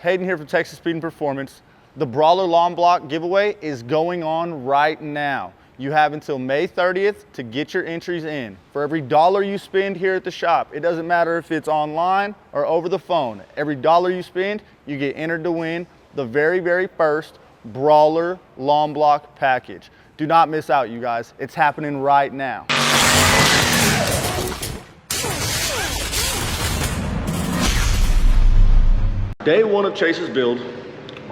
Hayden here from Texas Speed and Performance. The Brawler Lawn Block giveaway is going on right now. You have until May 30th to get your entries in. For every dollar you spend here at the shop, it doesn't matter if it's online or over the phone. Every dollar you spend, you get entered to win the very first Brawler Lawn Block package. Do not miss out, you guys. It's happening right now. Day one of Chase's build,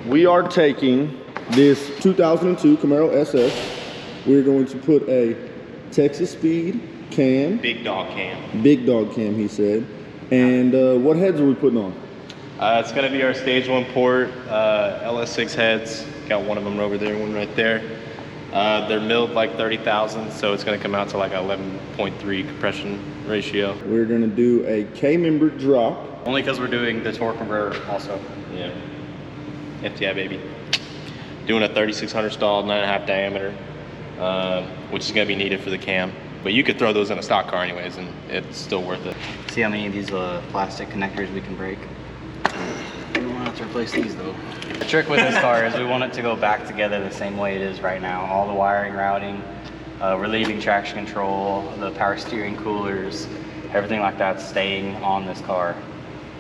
we are taking this 2002 Camaro SS. We're going to put a Texas Speed cam. Big dog cam. Big dog cam, he said. And what heads are we putting on? It's going to be our stage 1 port LS6 heads. Got one of them over there, one right there. They're milled like 30,000, so it's going to come out to like 11.3 compression ratio. We're going to do a K-member drop. Only because we're doing the torque converter also. Yeah. FTI baby. Doing a 3600 stall, 9.5 diameter, which is going to be needed for the cam. But you could throw those in a stock car anyways, and it's still worth it. See how many of these plastic connectors we can break? We don't have to replace these though. The trick with this car is we want it to go back together the same way it is right now. All the wiring, routing, relieving traction control, the power steering coolers, everything like that's staying on this car.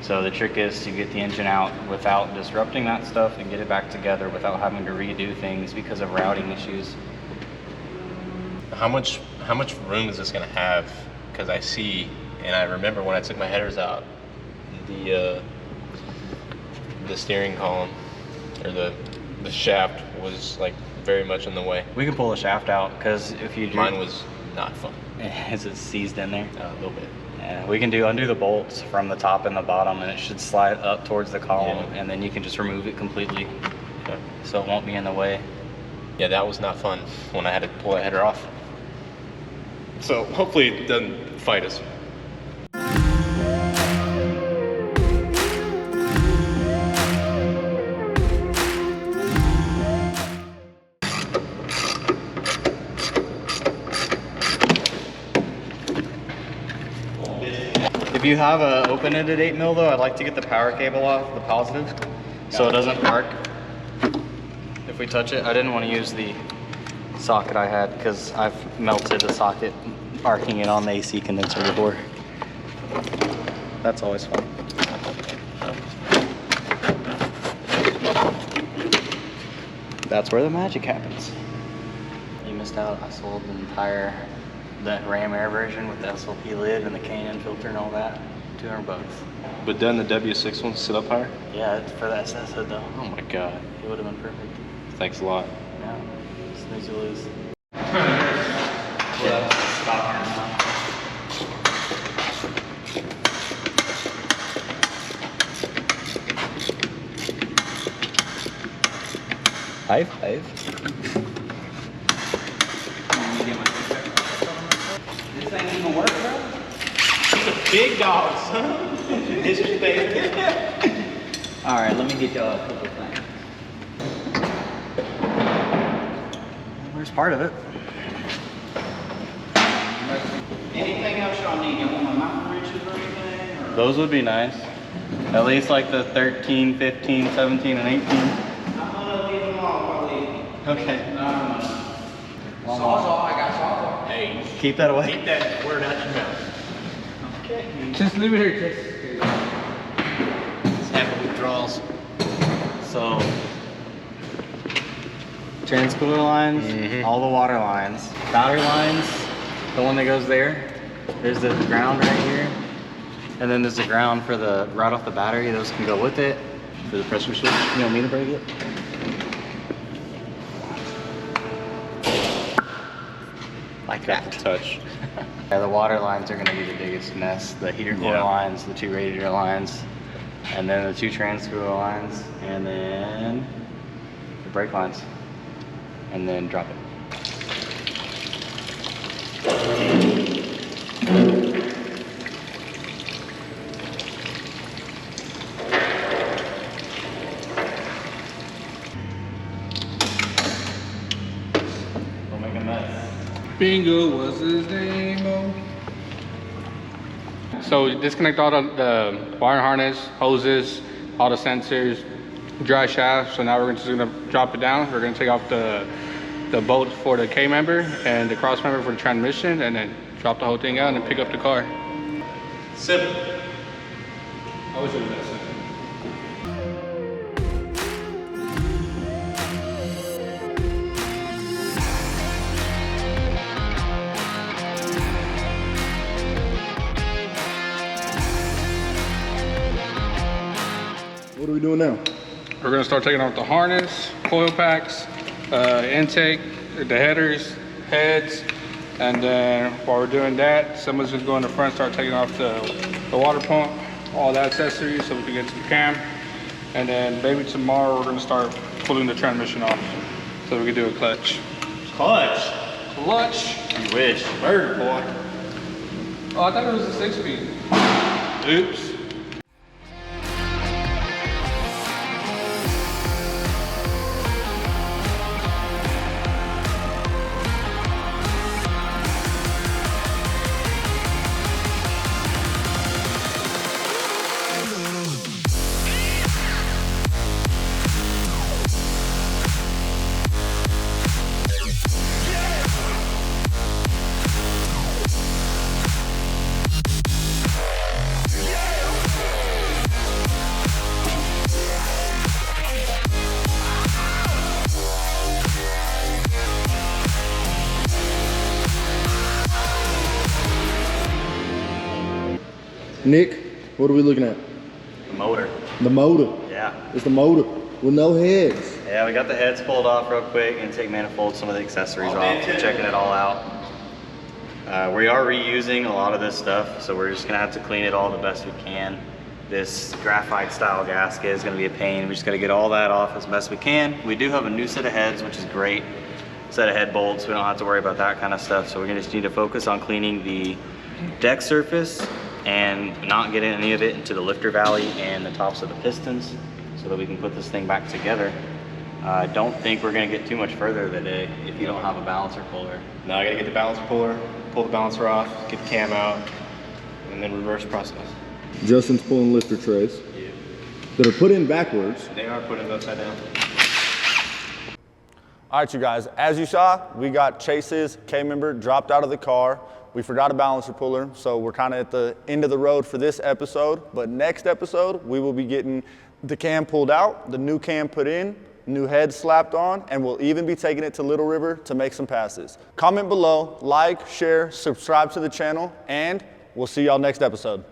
So the trick is to get the engine out without disrupting that stuff and get it back together without having to redo things because of routing issues. How much room is this going to have? Because I see, and I remember when I took my headers out, the steering column or the shaft was like very much in the way. We can pull the shaft out because if you do, mine was not fun. Is it seized in there? A little bit. Yeah, we can undo the bolts from the top and the bottom, and it should slide up towards the column, and then you can just remove it completely, so it won't be in the way. Yeah, that was not fun when I had to pull that header off. So hopefully it doesn't fight us. If you have a open-ended 8 mil though, I'd like to get the power cable off the positive so it doesn't arc if we touch it. I didn't want to use the socket I had because I've melted the socket arcing it on the AC condenser before. That's always fun. That's where the magic happens. You missed out. I sold the entire Ram Air version with the SLP lid and the K&N filter and all that. $200. But doesn't the W6 one sit up higher? Yeah, it's for the SS hood though. Oh my god. It would have been perfect. Thanks a lot. Yeah, snooze you lose. Five. This ain't even work, bro. It's a big dog, son. It's just big. All right, let me get y'all a couple things. Where's part of it? Anything else y'all need? You want my mountain wrenches or anything? Or? Those would be nice. At least like the 13, 15, 17, and 18. I'm gonna leave them all while leaving. Okay. Sawzall, I got sawzall. Hey, Keep that away. keep that word out your mouth. Okay. Just leave it here, Chris. It's having withdrawals. So, transcooler lines, all the water lines, battery lines, the one that goes there. There's the ground right here. And then there's the ground for the right off the battery. Those can go with it. For the pressure switch. You want me to break it? Like that. Touch. Yeah, the water lines are going to be the biggest mess. The heater core lines, the 2 radiator lines, and then the 2 transcooler lines, and then the brake lines, and then drop it. Don't make a mess. Bingo was his name. So disconnect all the wire harness, hoses, all the sensors, dry shaft. So now we're just gonna drop it down. We're gonna take off the bolt for the K member and the cross member for the transmission, and then drop the whole thing out and then pick up the car. Simple. I wish it was that simple. What are we doing now? We're gonna start taking off the harness, coil packs, intake, the headers, heads, and then while we're doing that, someone's just going to the front, start taking off the water pump, all the accessories so we can get to the cam. And then maybe tomorrow we're gonna start pulling the transmission off so we can do a clutch. Clutch. Clutch? You wish. Murder, boy. Oh, I thought it was a 6-speed. Oops. Nick, what are we looking at? The motor. The motor. Yeah. It's the motor with no heads. Yeah, we got the heads pulled off real quick, intake manifold, some of the accessories off, checking it all out. We are reusing a lot of this stuff, so we're just gonna have to clean it all the best we can. This graphite style gasket is gonna be a pain. We just gotta get all that off as best we can. We do have a new set of heads, which is great. Set of head bolts, we don't have to worry about that kind of stuff. So we're gonna just need to focus on cleaning the deck surface and not getting any of it into the lifter valley and the tops of the pistons so that we can put this thing back together. I don't think we're gonna get too much further today if you don't have a balancer puller. Now I gotta get the balancer puller, pull the balancer off, get the cam out, and then reverse process. Justin's pulling lifter trays that are put in backwards. They are putting it upside down. All right, you guys, as you saw, we got Chase's K-member dropped out of the car. We forgot a balancer puller, so we're kind of at the end of the road for this episode. But next episode, we will be getting the cam pulled out, the new cam put in, new head slapped on, and we'll even be taking it to Little River to make some passes. Comment below, like, share, subscribe to the channel, and we'll see y'all next episode.